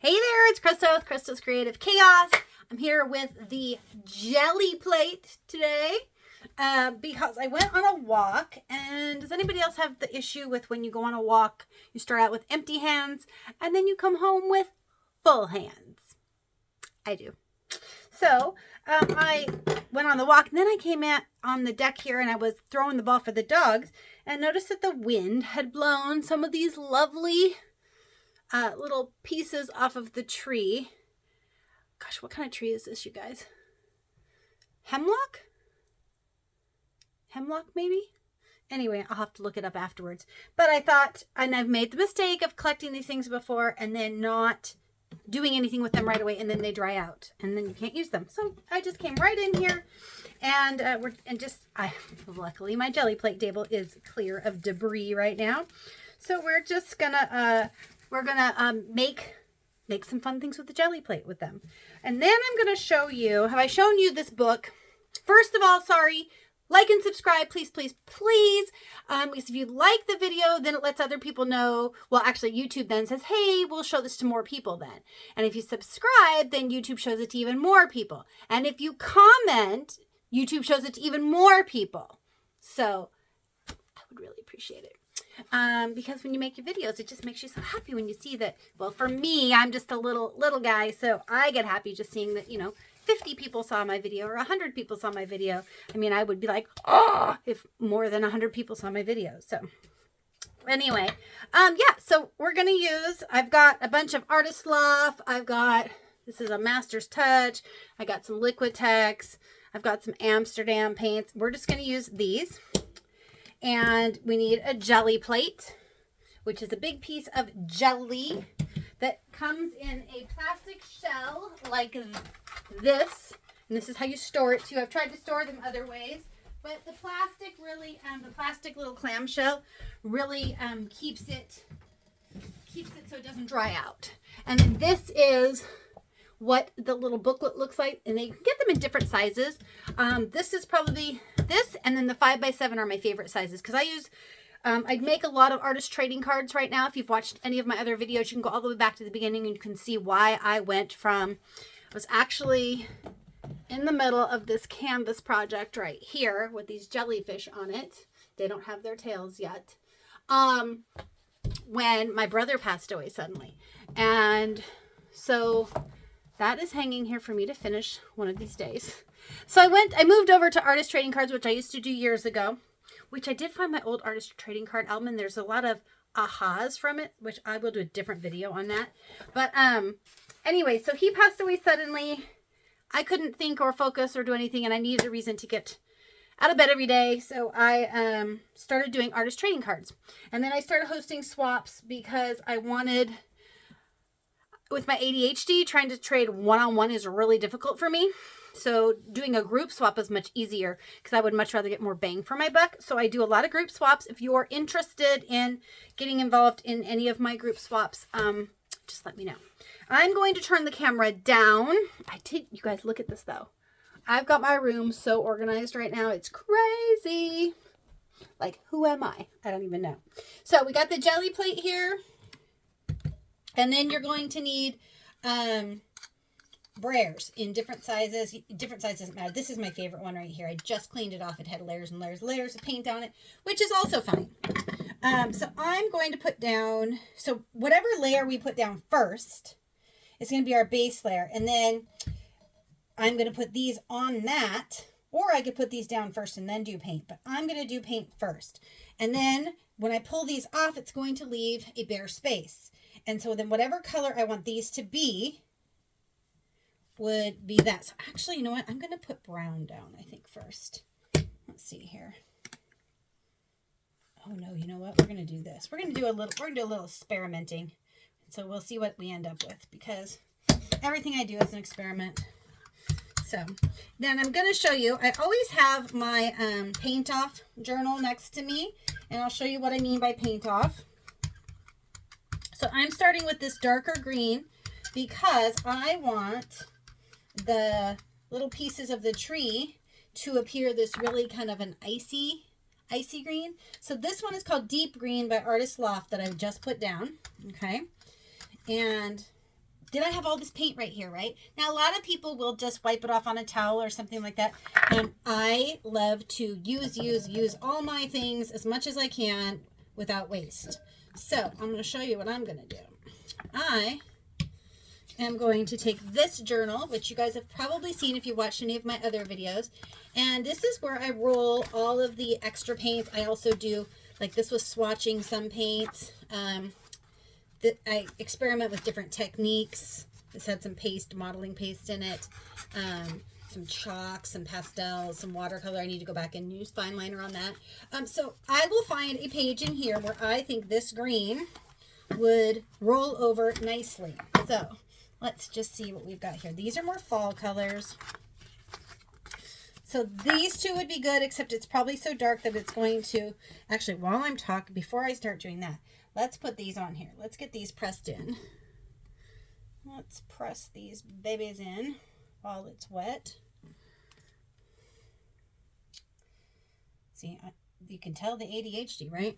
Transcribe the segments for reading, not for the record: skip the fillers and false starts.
Hey there, it's Krista with Krista's Creative Chaos. I'm here with the Gelli Plate today because I went on a walk. And does anybody else have the issue with when you go on a walk, you start out with empty hands and then you come home with full hands? I do. So I went on the walk and then I came out on the deck here and I was throwing the ball for the dogs and noticed that the wind had blown some of these lovely little pieces off of the tree. Gosh, what kind of tree is this, you guys? Hemlock? Hemlock, maybe? Anyway, I'll have to look it up afterwards. But I thought, and I've made the mistake of collecting these things before and then not doing anything with them right away, and then they dry out and then you can't use them. So I just came right in here and luckily my Gelli Plate table is clear of debris right now. So we're just gonna make some fun things with the Gelli Plate with them. And then I'm going to show you, have I shown you this book? First of all, sorry, like and subscribe, please, please, please. Because if you like the video, then it lets other people know. Well, actually, YouTube then says, hey, we'll show this to more people then. And if you subscribe, then YouTube shows it to even more people. And if you comment, YouTube shows it to even more people. So I would really appreciate it. Because when you make your videos, it just makes you so happy when you see that. Well, for me, I'm just a little guy, so I get happy just seeing that, 50 people saw my video or 100 people saw my video. I mean, I would be like, oh, if more than 100 people saw my video. So anyway, so we're going to use, I've got a bunch of Artist Fluff. This is a Master's Touch. I got some Liquitex. I've got some Amsterdam paints. We're just going to use these. And we need a Gelli Plate, which is a big piece of jelly that comes in a plastic shell like this. And this is how you store it too. I've tried to store them other ways, but the plastic really, the plastic little clamshell really keeps it so it doesn't dry out. And this is what the little booklet looks like, and they get them in different sizes. This is probably this, and then the 5x7 are my favorite sizes because I make a lot of artist trading cards right now. If you've watched any of my other videos, you can go all the way back to the beginning and you can see why I went from, I was actually in the middle of this canvas project right here with these jellyfish on it. They don't have their tails yet. When my brother passed away suddenly. And so that is hanging here for me to finish one of these days. So I moved over to artist trading cards, which I used to do years ago, which I did find my old artist trading card album, and there's a lot of ahas from it, which I will do a different video on that. But anyway, so he passed away suddenly. I couldn't think or focus or do anything, and I needed a reason to get out of bed every day. So I started doing artist trading cards. And then I started hosting swaps because I wanted, with my ADHD, trying to trade one-on-one is really difficult for me. So doing a group swap is much easier because I would much rather get more bang for my buck. So I do a lot of group swaps. If you're interested in getting involved in any of my group swaps, just let me know. I'm going to turn the camera down. You guys, look at this though. I've got my room so organized right now. It's crazy. Like, who am I? I don't even know. So we got the Gelli Plate here. And then you're going to need brares in different sizes. Different sizes doesn't matter. This is my favorite one right here. I just cleaned it off. It had layers and layers of paint on it, which is also fine. So I'm going to put down, so whatever layer we put down first is going to be our base layer. And then I'm going to put these on that, or I could put these down first and then do paint, but I'm going to do paint first. And then when I pull these off, it's going to leave a bare space. And so then whatever color I want these to be would be that. So actually, you know what? I'm going to put brown down, I think, first. Let's see here. Oh no, you know what? We're going to do this. We're going to do a little experimenting. So we'll see what we end up with because everything I do is an experiment. So then I'm going to show you, I always have my paint off journal next to me, and I'll show you what I mean by paint off. So I'm starting with this darker green because I want the little pieces of the tree to appear this really kind of an icy green. So this one is called Deep Green by Artist Loft that I've just put down. Okay. And did I have all this paint right here, right? Now, a lot of people will just wipe it off on a towel or something like that. I love to use all my things as much as I can without waste. So I'm going to show you what I'm going to do. I am going to take this journal, which you guys have probably seen if you watched any of my other videos. And this is where I roll all of the extra paints. I also do, like this was swatching some paints. I experiment with different techniques. This had some paste, modeling paste in it. Some chalk, some pastels, some watercolor. I need to go back and use fine liner on that. So I will find a page in here where I think this green would roll over nicely. So let's just see what we've got here. These are more fall colors. So these two would be good, except it's probably so dark that it's going to, actually while I'm talking, before I start doing that, let's put these on here. Let's get these pressed in. Let's press these babies in while it's wet. See, you can tell the ADHD, right?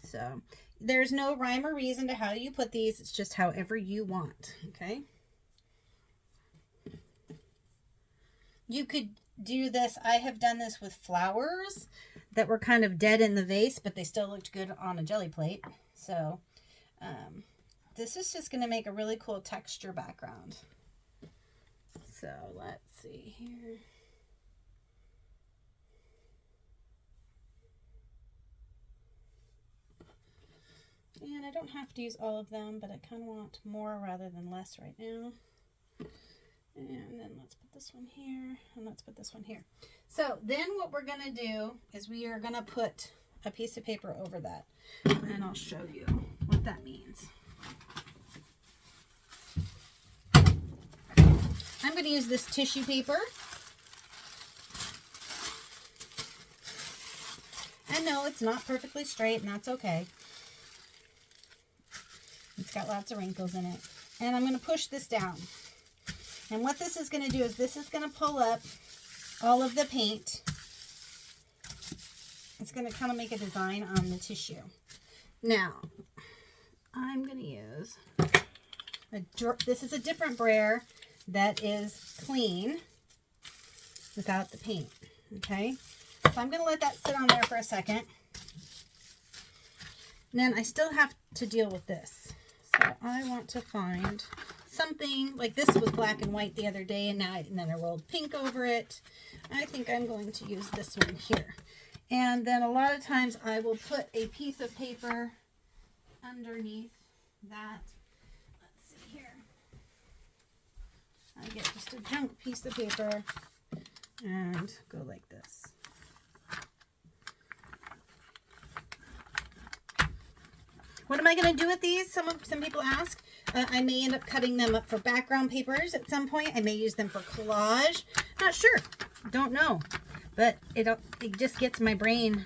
So there's no rhyme or reason to how you put these. It's just however you want, okay? You could do this. I have done this with flowers that were kind of dead in the vase, but they still looked good on a Gelli plate. So this is just going to make a really cool texture background. So let's see here. And I don't have to use all of them, but I kind of want more rather than less right now. And then let's put this one here, and let's put this one here. So then what we're going to do is we are going to put a piece of paper over that, and I'll show you what that means. I'm going to use this tissue paper. I know it's not perfectly straight, and that's okay. It's got lots of wrinkles in it. And I'm going to push this down. And what this is going to do is this is going to pull up all of the paint. It's going to kind of make a design on the tissue. Now, I'm going to use, this is a different brayer that is clean without the paint, okay? So I'm going to let that sit on there for a second. And then I still have to deal with this. So I want to find something, like this was black and white the other day, and then I rolled pink over it. I think I'm going to use this one here. And then a lot of times I will put a piece of paper underneath that. Let's see here. I get just a junk piece of paper and go like this. What am I going to do with these? Some people ask. I may end up cutting them up for background papers at some point. I may use them for collage. Not sure. Don't know. But it just gets my brain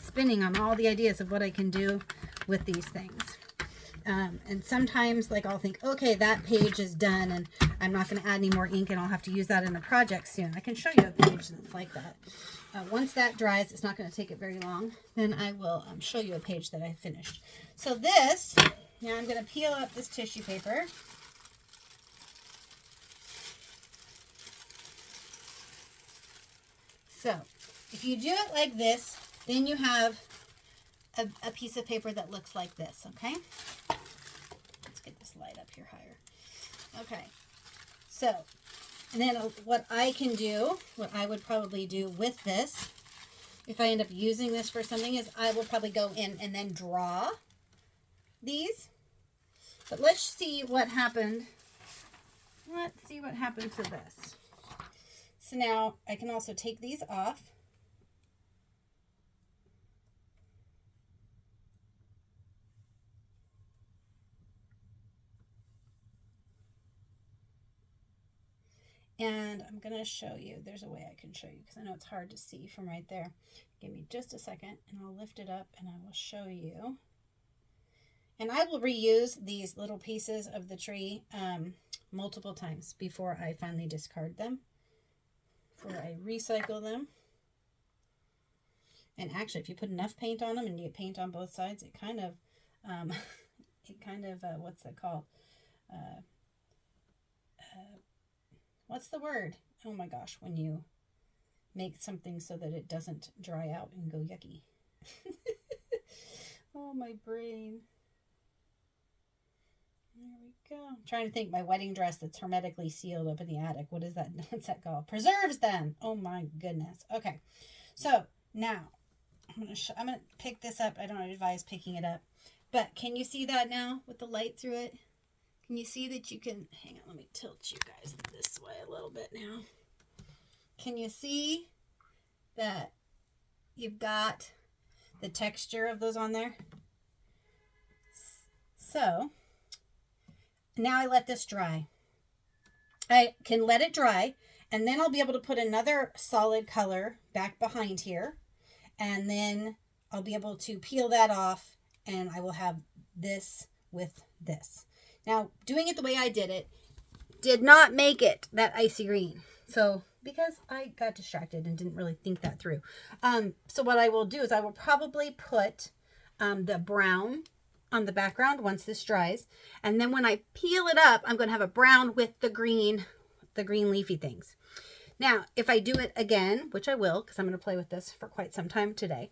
spinning on all the ideas of what I can do with these things. And sometimes, like, I'll think, okay, that page is done, and I'm not going to add any more ink, and I'll have to use that in a project soon. I can show you a page that's like that. Once that dries, it's not going to take it very long. Then I will show you a page that I finished. So this, now I'm going to peel up this tissue paper. So if you do it like this, then you have a piece of paper that looks like this, okay? Let's get this light up here higher. Okay, so, and then what I can do, what I would probably do with this, if I end up using this for something, is I will probably go in and then draw these. But let's see what happened. Let's see what happened to this. So now I can also take these off. And I'm going to show you. There's a way I can show you because I know it's hard to see from right there. Give me just a second and I'll lift it up and I will show you. And I will reuse these little pieces of the tree multiple times before I finally discard them, before I recycle them. And actually, if you put enough paint on them and you get paint on both sides, it kind of It kind of, what's that called? What's the word? Oh my gosh, when you make something so that it doesn't dry out and go yucky. Oh, my brain. There we go. I'm trying to think my wedding dress that's hermetically sealed up in the attic. What is that? What's that called? Preserves them. Oh my goodness. Okay. So now I'm gonna pick this up. I don't advise picking it up, but can you see that now with the light through it? Can you see that you can, hang on, let me tilt you guys this way a little bit now. Can you see that you've got the texture of those on there? So now I let this dry. I can let it dry, and then I'll be able to put another solid color back behind here, and then I'll be able to peel that off, and I will have this with this. Now, doing it the way I did it did not make it that icy green. So, because I got distracted and didn't really think that through. So what I will do is I will probably put the brown on the background once this dries. And then when I peel it up, I'm going to have a brown with the green leafy things. Now, if I do it again, which I will, because I'm going to play with this for quite some time today.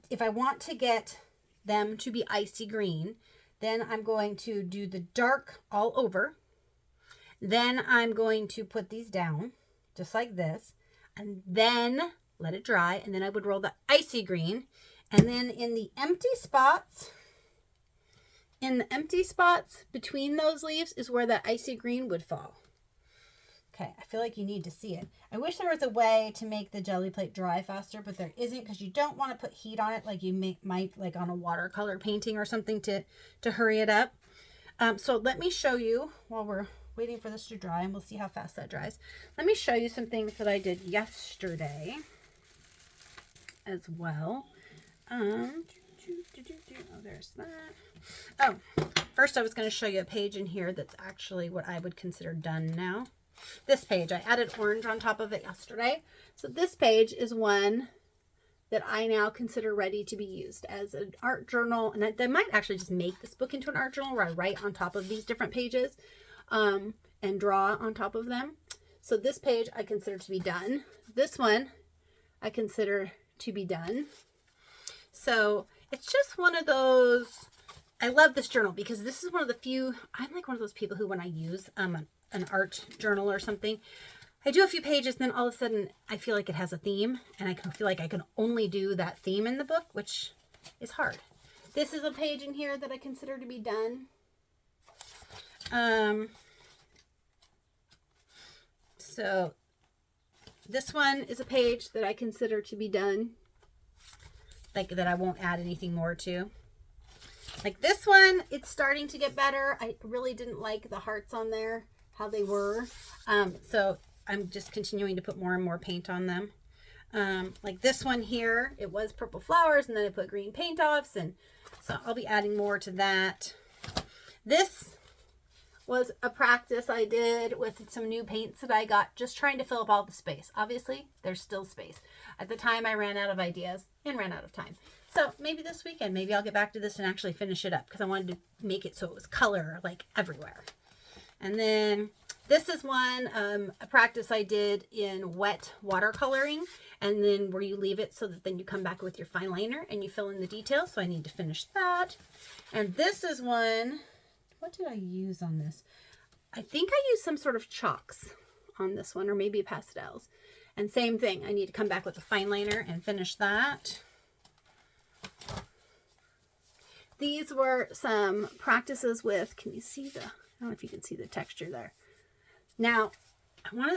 If I want to get them to be icy green, then I'm going to do the dark all over. Then I'm going to put these down just like this, and then let it dry. And then I would roll the icy green. And then in the empty spots between those leaves is where that icy green would fall. Okay, I feel like you need to see it. I wish there was a way to make the Gelli Plate dry faster, but there isn't, because you don't want to put heat on it like you might like on a watercolor painting or something to hurry it up. So let me show you while we're waiting for this to dry, and we'll see how fast that dries. Let me show you some things that I did yesterday as well. Oh, there's that. Oh, first I was going to show you a page in here that's actually what I would consider done now. This page, I added orange on top of it yesterday. So this page is one that I now consider ready to be used as an art journal. And I might actually just make this book into an art journal where I write on top of these different pages and draw on top of them. So this page I consider to be done. This one I consider to be done. So it's just one of those, I love this journal because this is one of the few, I'm like one of those people who when I use an art journal or something, I do a few pages, then all of a sudden I feel like it has a theme, and I can feel like I can only do that theme in the book, which is hard. This is a page in here that I consider to be done. So this one is a page that I consider to be done, like that I won't add anything more to. Like this one, it's starting to get better. I really didn't like the hearts on there, how they were. So I'm just continuing to put more and more paint on them. Like this one here, it was purple flowers, and then I put green paint offs, and so I'll be adding more to that. This was a practice I did with some new paints that I got, just trying to fill up all the space. Obviously, there's still space. At the time, I ran out of ideas and ran out of time. So maybe this weekend, maybe I'll get back to this and actually finish it up, because I wanted to make it so it was color like everywhere. And then this is one, a practice I did in wet watercoloring, and then where you leave it so that then you come back with your fine liner and you fill in the details. So I need to finish that. And this is one, what did I use on this? I think I used some sort of chalks on this one, or maybe pastels. And same thing, I need to come back with a fine liner and finish that. These were some practices with, can you see the, I don't know if you can see the texture there. Now,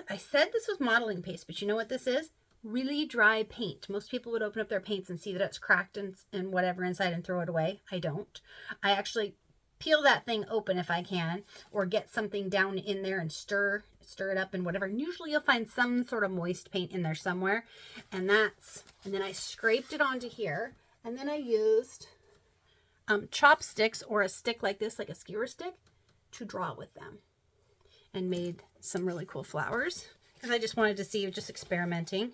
I said this was modeling paste, but you know what this is? Really dry paint. Most people would open up their paints and see that it's cracked and whatever inside and throw it away. I don't. I actually peel that thing open if I can, or get something down in there and stir it up and whatever. And usually you'll find some sort of moist paint in there somewhere. And then I scraped it onto here, and then I used chopsticks or a stick like this, like a skewer stick, to draw with them, and made some really cool flowers because I just wanted to see, just experimenting.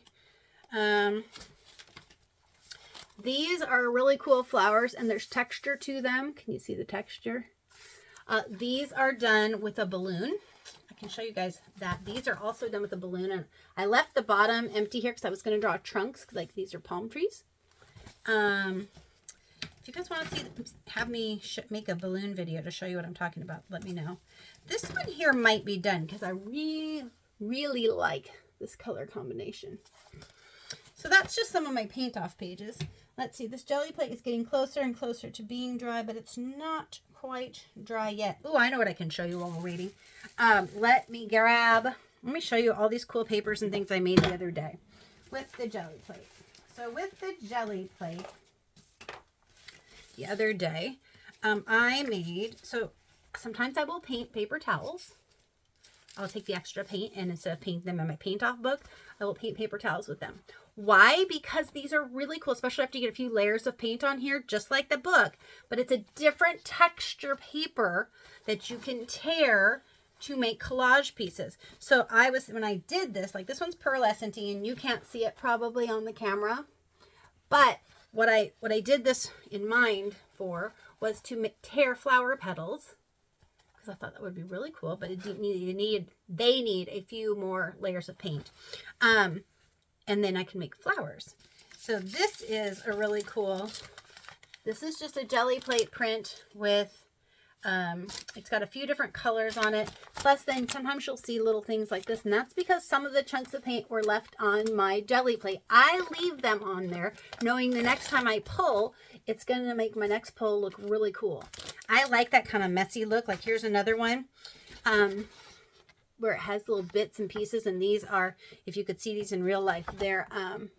These are really cool flowers, and there's texture to them. Can you see the texture? These are done with a balloon. I can show you guys that. These are also done with a balloon, and I left the bottom empty here because I was going to draw trunks, like these are palm trees. If you guys want to see, have me make a balloon video to show you what I'm talking about, let me know. This one here might be done because I really like this color combination. So that's just some of my paint off pages. Let's see, this Gelli Plate is getting closer and closer to being dry, but it's not quite dry yet. Oh, I know what I can show you while we're waiting. Let me show you all these cool papers and things I made the other day with the Gelli Plate. So with the Gelli Plate, the other day, I made, so sometimes I will paint paper towels. I'll take the extra paint, and instead of painting them in my paint off book, I will paint paper towels with them. Why? Because these are really cool, especially after you get a few layers of paint on here, just like the book, but it's a different texture paper that you can tear to make collage pieces. So when I did this, like this one's pearlescent-y, and you can't see it probably on the camera, but what I did this in mind for was to tear flower petals, because I thought that would be really cool, but they need a few more layers of paint. And then I can make flowers. So this is a really cool, this is just a Gelli Plate print with, it's got a few different colors on it. Plus then sometimes you'll see little things like this, and that's because some of the chunks of paint were left on my Gelli Plate. I leave them on there knowing the next time I pull, it's going to make my next pull look really cool. I like that kind of messy look. Like here's another one where it has little bits and pieces, and these are, if you could see these in real life, they're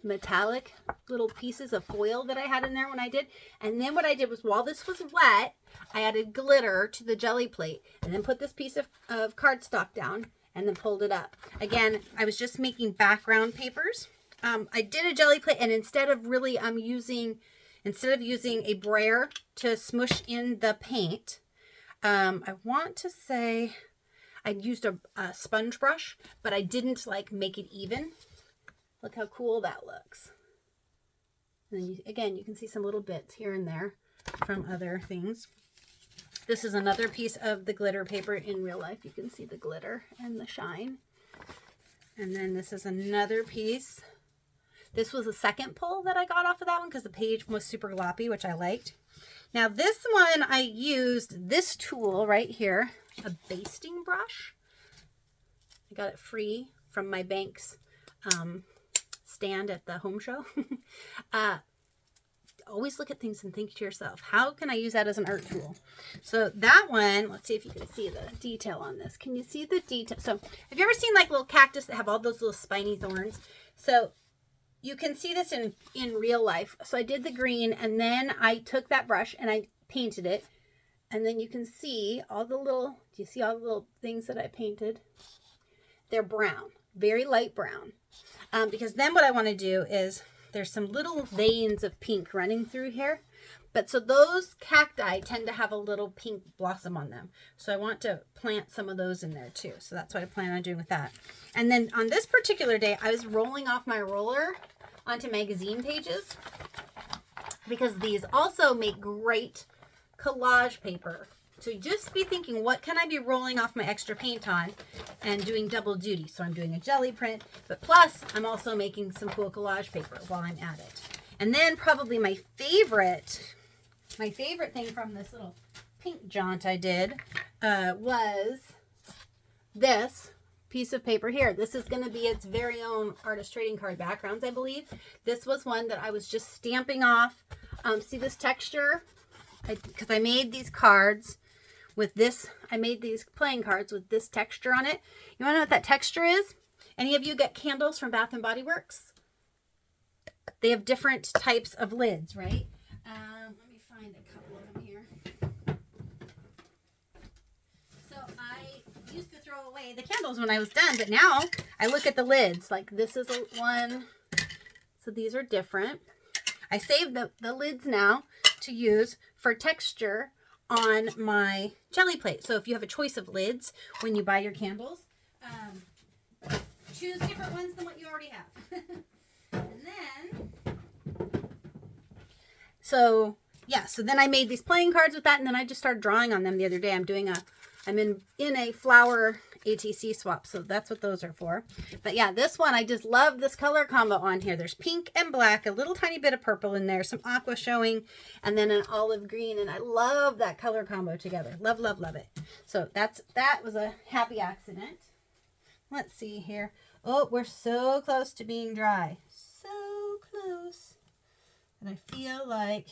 metallic little pieces of foil that I had in there when I did. And then what I did was, while this was wet, I added glitter to the Gelli Plate, and then put this piece of cardstock down, and then pulled it up. Again, I was just making background papers. I did a Gelli Plate, and instead of using a brayer to smush in the paint, I want to say I used a sponge brush, but I didn't like make it even. Look how cool that looks. And then again, you can see some little bits here and there from other things. This is another piece of the glitter paper in real life. You can see the glitter and the shine. And then this is another piece. This was the second pull that I got off of that one because the page was super gloppy, which I liked. Now this one, I used this tool right here, a basting brush. I got it free from my Banks stand at the home show. Always look at things and think to yourself, how can I use that as an art tool? So that one, let's see if you can see the detail on this. Can you see the detail? So have you ever seen like little cactus that have all those little spiny thorns? So you can see this in real life. So I did the green, and then I took that brush and I painted it. And then you can see all the little, do you see all the little things that I painted? They're brown, very light brown. Because then what I want to do is, there's some little veins of pink running through here. But so those cacti tend to have a little pink blossom on them. So I want to plant some of those in there too. So that's what I plan on doing with that. And then on this particular day, I was rolling off my roller onto magazine pages, because these also make great collage paper. So just be thinking, what can I be rolling off my extra paint on and doing double duty? So I'm doing a Gelli print, but plus I'm also making some cool collage paper while I'm at it. And then probably my favorite thing from this little pink jaunt I did was this piece of paper here. This is going to be its very own artist trading card backgrounds, I believe. This was one that I was just stamping off. See this texture? Because I made these cards with this. I made these playing cards with this texture on it. You want to know what that texture is? Any of you get candles from Bath and Body Works? They have different types of lids, right? Let me find a couple of them here. So I used to throw away the candles when I was done, but now I look at the lids. Like this is one. So these are different. I saved the lids now to use for texture on my Gelli Plate. So if you have a choice of lids when you buy your candles, choose different ones than what you already have. And then So yeah, so then I made these playing cards with that, and then I just started drawing on them the other day. I'm in a flower ATC swap, so that's what those are for. But yeah, this one, I just love this color combo on here. There's pink and black, a little tiny bit of purple in there, some aqua showing, and then an olive green, and I love that color combo together. Love, love, love it. So that was a happy accident. Let's see here. Oh, we're so close to being dry. So close. And I feel like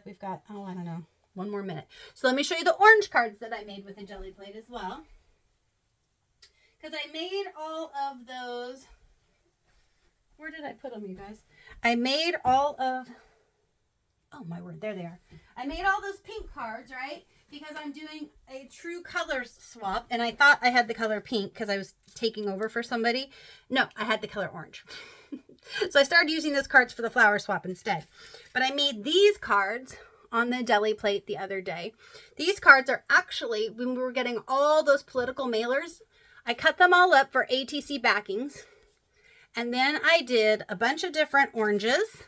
we've got, oh, I don't know, one more minute. So let me show you the orange cards that I made with a Gelli Plate as well. Because I made all of those. Where did I put them, you guys? I made all of, oh my word, there they are. I made all those pink cards, right? Because I'm doing a true colors swap. And I thought I had the color pink because I was taking over for somebody. No, I had the color orange. So I started using those cards for the flower swap instead. But I made these cards on the Gelli Plate the other day. These cards are actually, when we were getting all those political mailers, I cut them all up for ATC backings. And then I did a bunch of different oranges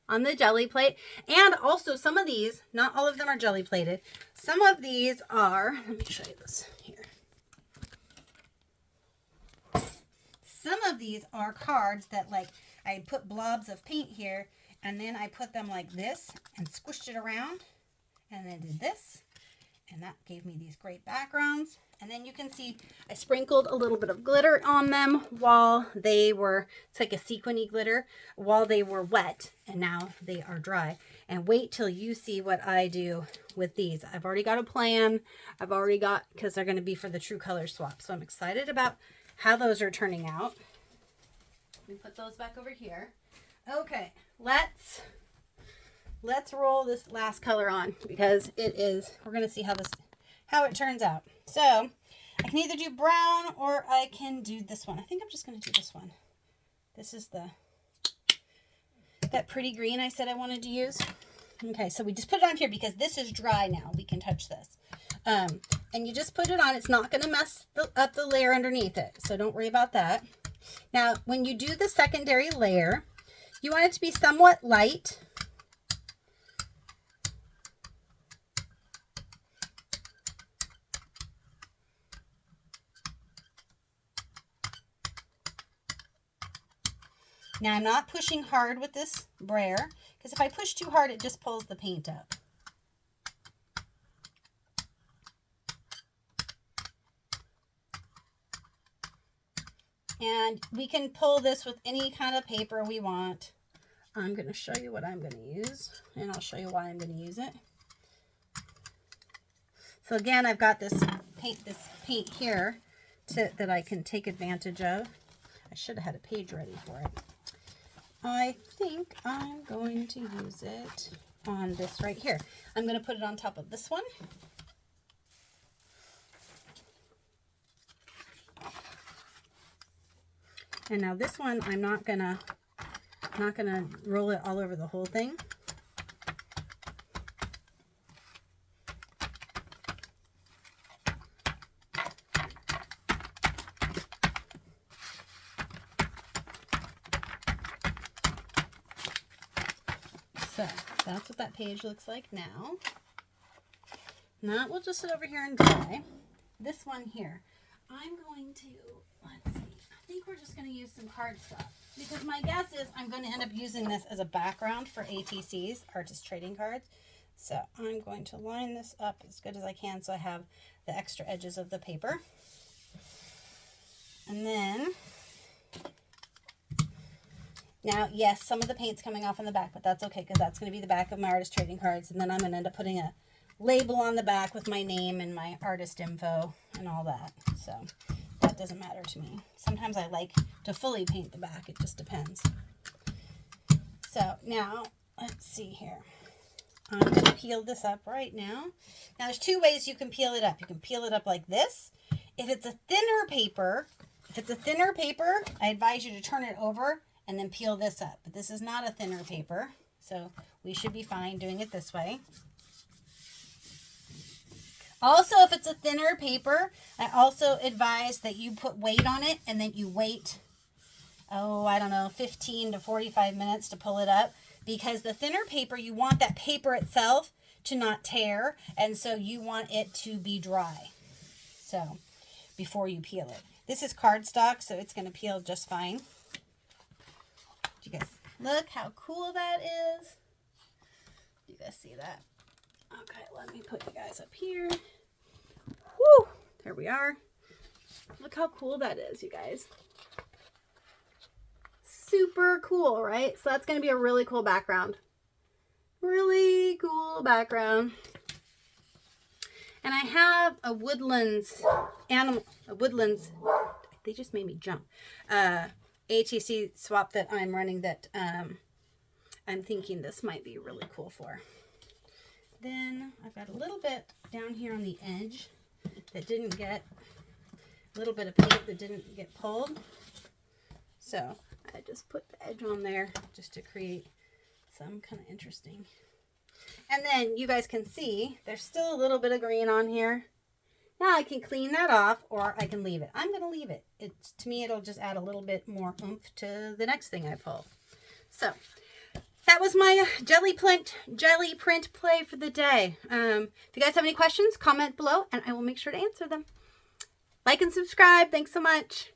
on the Gelli Plate. And also some of these, not all of them are Gelli plated. Some of these are, let me show you this here. Some of these are cards that, like, I put blobs of paint here, and then I put them like this and squished it around, and then did this, and that gave me these great backgrounds. And then you can see I sprinkled a little bit of glitter on them while they were, it's like a sequiny glitter, while they were wet, and now they are dry. And wait till you see what I do with these. I've already got a plan. I've already got, because they're going to be for the true color swap. So I'm excited about how those are turning out. Let me put those back over here. Okay, let's roll this last color on, because we're going to see how it turns out. So I can either do brown or I can do this one. I think I'm just going to do this one. This is that pretty green I said I wanted to use. Okay, so we just put it on here because this is dry now. We can touch this. And you just put it on. It's not going to mess up the layer underneath it, so don't worry about that. Now, when you do the secondary layer, you want it to be somewhat light. Now, I'm not pushing hard with this brayer, because if I push too hard, it just pulls the paint up. And we can pull this with any kind of paper we want. I'm going to show you what I'm going to use, and I'll show you why I'm going to use it. So again, I've got this paint here that I can take advantage of. I should have had a page ready for it. I think I'm going to use it on this right here. I'm going to put it on top of this one. And now this one, I'm not gonna roll it all over the whole thing. So that's what that page looks like now. Now we'll just sit over here and dry. This one here, I'm going to, let's see. I think we're just going to use some cardstock, because my guess is I'm going to end up using this as a background for ATCs, artist trading cards. So I'm going to line this up as good as I can so I have the extra edges of the paper. And then, now, yes, some of the paint's coming off on the back, but that's okay, because that's going to be the back of my artist trading cards. And then I'm going to end up putting a label on the back with my name and my artist info and all that. So that doesn't matter to me. Sometimes I like to fully paint the back. It just depends. So now, let's see here. I'm going to peel this up right now. Now, there's two ways you can peel it up. You can peel it up like this. If it's a thinner paper, I advise you to turn it over and then peel this up. But this is not a thinner paper, so we should be fine doing it this way. Also, if it's a thinner paper, I also advise that you put weight on it and then you wait, oh, I don't know, 15 to 45 minutes to pull it up, because the thinner paper, you want that paper itself to not tear, and so you want it to be dry. So before you peel it. This is cardstock, so it's going to peel just fine. Do you guys look how cool that is? Do you guys see that? Okay, let me put you guys up here. Woo! There we are. Look how cool that is, you guys. Super cool, right? So that's going to be a really cool background. Really cool background. And I have a woodlands they just made me jump. ATC swap that I'm running that I'm thinking this might be really cool for. Then I've got a little bit down here on the edge that didn't get, a little bit of paint that didn't get pulled. So I just put the edge on there just to create some kind of interesting. And then you guys can see there's still a little bit of green on here. Now I can clean that off, or I can leave it. I'm going to leave it. To me, it'll just add a little bit more oomph to the next thing I pull. So that was my jelly print play for the day. If you guys have any questions, comment below, and I will make sure to answer them. Like and subscribe. Thanks so much.